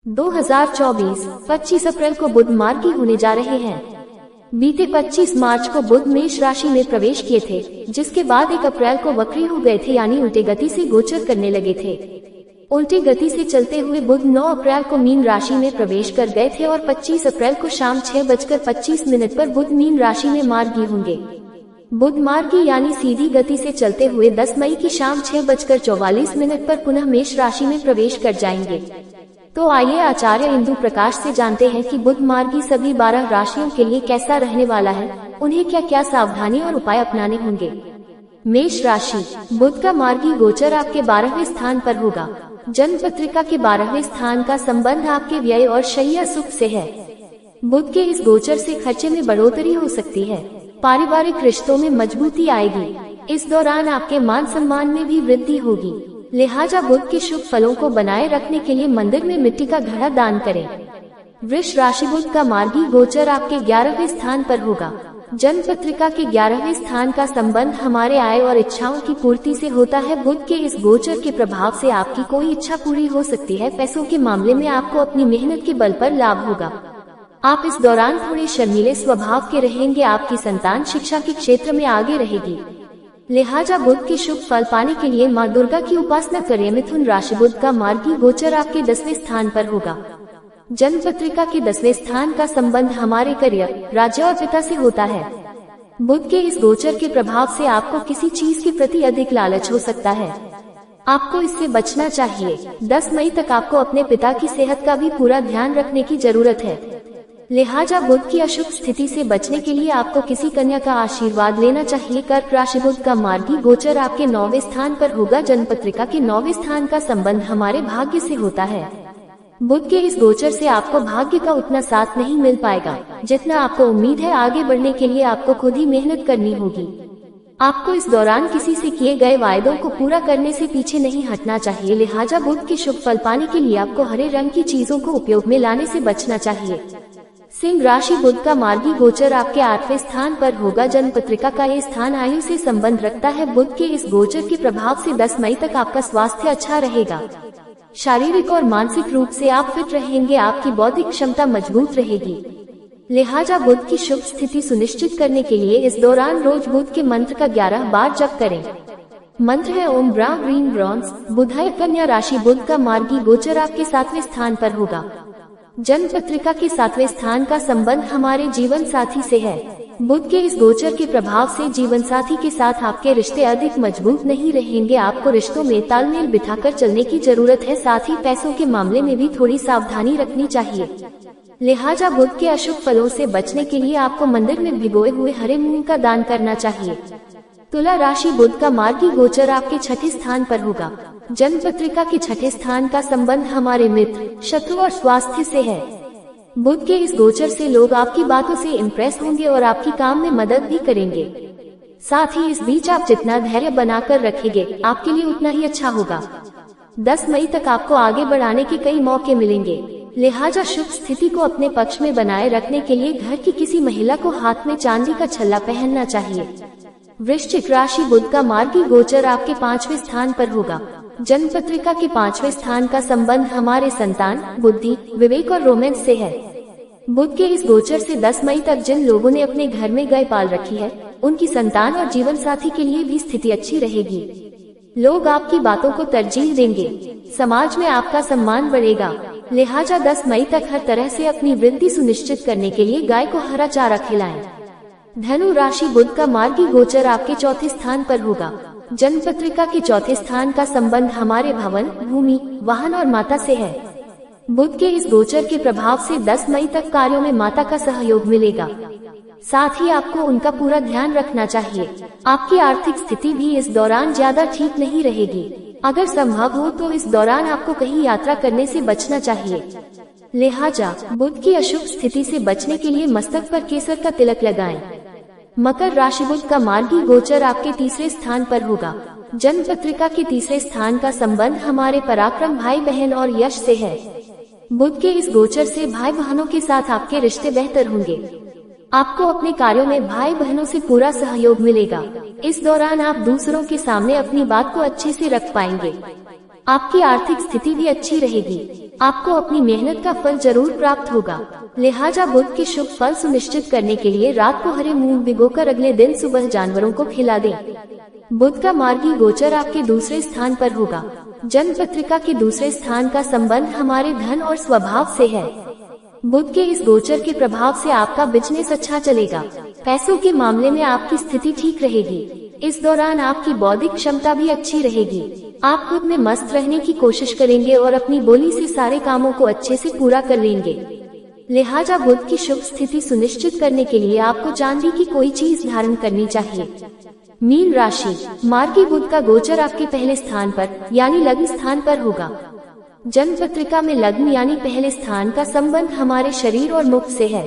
2024 25 अप्रैल को बुध मार्गी होने जा रहे हैं। बीते 25 मार्च को बुध मेष राशि में प्रवेश किए थे, जिसके बाद 1 अप्रैल को वक्री हो गए थे, यानी उल्टे गति से गोचर करने लगे थे। उल्टी गति से चलते हुए बुध 9 अप्रैल को मीन राशि में प्रवेश कर गए थे और 25 अप्रैल को शाम 6:25 पर बुध मीन राशि में मार्गी होंगे। बुध मार्गी यानी सीधी गति से चलते हुए 10 मई की शाम 6:44 पर पुनः मेष राशि में प्रवेश कर जाएंगे। तो आइए आचार्य इंदु प्रकाश से जानते हैं कि बुध मार्गी सभी 12 राशियों के लिए कैसा रहने वाला है, उन्हें क्या क्या सावधानी और उपाय अपनाने होंगे। मेष राशि, बुध का मार्गी गोचर आपके 12वें स्थान पर होगा। जन्म पत्रिका के 12वें स्थान का संबंध आपके व्यय और शैया सुख से है। बुध के इस गोचर से खर्चे में बढ़ोतरी हो सकती है। पारिवारिक रिश्तों में मजबूती आएगी। इस दौरान आपके मान सम्मान में भी वृद्धि होगी। लिहाजा बुध के शुभ फलों को बनाए रखने के लिए मंदिर में मिट्टी का घड़ा दान करें। वृष राशि, बुध का मार्गी गोचर आपके 11वें स्थान पर होगा। जन्म पत्रिका के 11वें स्थान का संबंध हमारे आय और इच्छाओं की पूर्ति से होता है। बुध के इस गोचर के प्रभाव से आपकी कोई इच्छा पूरी हो सकती है। पैसों के मामले में आपको अपनी मेहनत के बल पर लाभ होगा। आप इस दौरान थोड़े शर्मीले स्वभाव के रहेंगे। आपकी संतान शिक्षा के क्षेत्र में आगे रहेगी। लिहाजा बुध के शुभ फल पाने के लिए माँ दुर्गा की उपासना करें। मिथुन राशि, बुध का मार्गी गोचर आपके 10वें स्थान पर होगा। जन्म पत्रिका के 10वें स्थान का संबंध हमारे करियर, राज्य और पिता से होता है। बुध के इस गोचर के प्रभाव से आपको किसी चीज के प्रति अधिक लालच हो सकता है। आपको इससे बचना चाहिए। 10 मई तक आपको अपने पिता की सेहत का भी पूरा ध्यान रखने की जरूरत है। लिहाजा बुध की अशुभ स्थिति से बचने के लिए आपको किसी कन्या का आशीर्वाद लेना चाहिए। कर्क राशि, बुध का मार्गी गोचर आपके 9वें स्थान पर होगा। जन्म पत्रिका के 9वें स्थान का संबंध हमारे भाग्य से होता है। बुध के इस गोचर से आपको भाग्य का उतना साथ नहीं मिल पाएगा जितना आपको उम्मीद है। आगे बढ़ने के लिए आपको खुद ही मेहनत करनी होगी। आपको इस दौरान किसी से किए गए वायदों को पूरा करने से पीछे नहीं हटना चाहिए। लिहाजा बुध के शुभ फल पाने के लिए आपको हरे रंग की चीजों को उपयोग में लाने से बचना चाहिए। सिंह राशि, बुध का मार्गी गोचर आपके 8वें स्थान पर होगा। जन्म पत्रिका का ये स्थान आयु से संबंध रखता है। बुध के इस गोचर के प्रभाव से 10 मई तक आपका स्वास्थ्य अच्छा रहेगा। शारीरिक और मानसिक रूप से आप फिट रहेंगे। आपकी बौद्धिक क्षमता मजबूत रहेगी। लिहाजा बुध की शुभ स्थिति सुनिश्चित करने के लिए इस दौरान रोज बुध के मंत्र का 11 बार जप करें। मंत्र है ओम ब्रा ग्रीन ब्रॉन्ज बुधाय। कन्या राशि, बुध का मार्गी गोचर आपके 7वें स्थान पर होगा। जन्म पत्रिका के 7वें स्थान का संबंध हमारे जीवन साथी से है। बुध के इस गोचर के प्रभाव से जीवन साथी के साथ आपके रिश्ते अधिक मजबूत नहीं रहेंगे। आपको रिश्तों में तालमेल बिठाकर चलने की जरूरत है। साथ ही पैसों के मामले में भी थोड़ी सावधानी रखनी चाहिए। लिहाजा बुध के अशुभ फलों से बचने के लिए आपको मंदिर में भिगोए हुए हरे मूंग का दान करना चाहिए। तुला राशि, बुध का मार्गी गोचर आपके 6ठे स्थान पर होगा। जन्म पत्रिका के 6ठे स्थान का संबंध हमारे मित्र, शत्रु और स्वास्थ्य से है। बुध के इस गोचर से लोग आपकी बातों से इम्प्रेस होंगे और आपकी काम में मदद भी करेंगे। साथ ही इस बीच आप जितना धैर्य बनाकर रखेंगे, आपके लिए उतना ही अच्छा होगा। 10 मई तक आपको आगे बढ़ाने के कई मौके मिलेंगे। लिहाजा शुभ स्थिति को अपने पक्ष में बनाए रखने के लिए घर की किसी महिला को हाथ में चांदी का छल्ला पहनना चाहिए। वृश्चिक राशि, बुध का मार्गी गोचर आपके 5वें स्थान पर होगा। जन्म पत्रिका के 5वें स्थान का संबंध हमारे संतान, बुद्धि, विवेक और रोमांस से है। बुध के इस गोचर से 10 मई तक जिन लोगों ने अपने घर में गाय पाल रखी है, उनकी संतान और जीवन साथी के लिए भी स्थिति अच्छी रहेगी। लोग आपकी बातों को तरजीह देंगे। समाज में आपका सम्मान बढ़ेगा। लिहाजा 10 मई तक हर तरह से अपनी वृद्धि सुनिश्चित करने के लिए गाय को हरा चारा खिलाएं। धनु राशि, बुध का मार्गी गोचर आपके 4थे स्थान पर होगा। जन्म पत्रिका के 4थे स्थान का संबंध हमारे भवन, भूमि, वाहन और माता से है। बुध के इस गोचर के प्रभाव से 10 मई तक कार्यों में माता का सहयोग मिलेगा। साथ ही आपको उनका पूरा ध्यान रखना चाहिए। आपकी आर्थिक स्थिति भी इस दौरान ज्यादा ठीक नहीं रहेगी। अगर संभव हो तो इस दौरान आपको कहीं यात्रा करने से बचना चाहिए। लिहाजा बुध की अशुभ स्थिति से बचने के लिए मस्तक पर केसर का तिलक लगाएं। मकर राशि, बुध का मार्गी गोचर आपके 3रे स्थान पर होगा। जन्म पत्रिका के 3रे स्थान का संबंध हमारे पराक्रम, भाई बहन और यश से है। बुध के इस गोचर से भाई बहनों के साथ आपके रिश्ते बेहतर होंगे। आपको अपने कार्यों में भाई बहनों से पूरा सहयोग मिलेगा। इस दौरान आप दूसरों के सामने अपनी बात को अच्छे से रख पाएंगे। आपकी आर्थिक स्थिति भी अच्छी रहेगी। आपको अपनी मेहनत का फल जरूर प्राप्त होगा। लिहाजा बुध के शुभ फल सुनिश्चित करने के लिए रात को हरे मूंग भिगोकर अगले दिन सुबह जानवरों को खिला दें। बुध का मार्गी गोचर आपके दूसरे स्थान पर होगा। जन्म पत्रिका के दूसरे स्थान का संबंध हमारे धन और स्वभाव से है। बुध के इस गोचर के प्रभाव से आपका बिजनेस अच्छा चलेगा। पैसों के मामले में आपकी स्थिति ठीक रहेगी। इस दौरान आपकी बौद्धिक क्षमता भी अच्छी रहेगी। आप खुद में मस्त रहने की कोशिश करेंगे और अपनी बोली से सारे कामों को अच्छे से पूरा कर लेंगे। लिहाजा बुध की शुभ स्थिति सुनिश्चित करने के लिए आपको चांदी की कोई चीज धारण करनी चाहिए। मीन राशि, मार्गी बुध का गोचर आपके पहले स्थान पर यानी लग्न स्थान पर होगा। जन्म पत्रिका में लग्न यानी पहले स्थान का संबंध हमारे शरीर और मुख से है।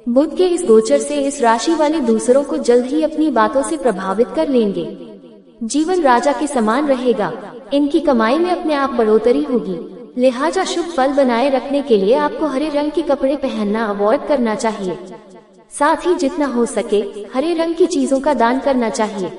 बुध के इस गोचर से इस राशि वाले दूसरों को जल्द ही अपनी बातों से प्रभावित कर लेंगे। जीवन राजा के समान रहेगा। इनकी कमाई में अपने आप बढ़ोतरी होगी। लिहाजा शुभ फल बनाए रखने के लिए आपको हरे रंग के कपड़े पहनना अवॉइड करना चाहिए। साथ ही जितना हो सके हरे रंग की चीजों का दान करना चाहिए।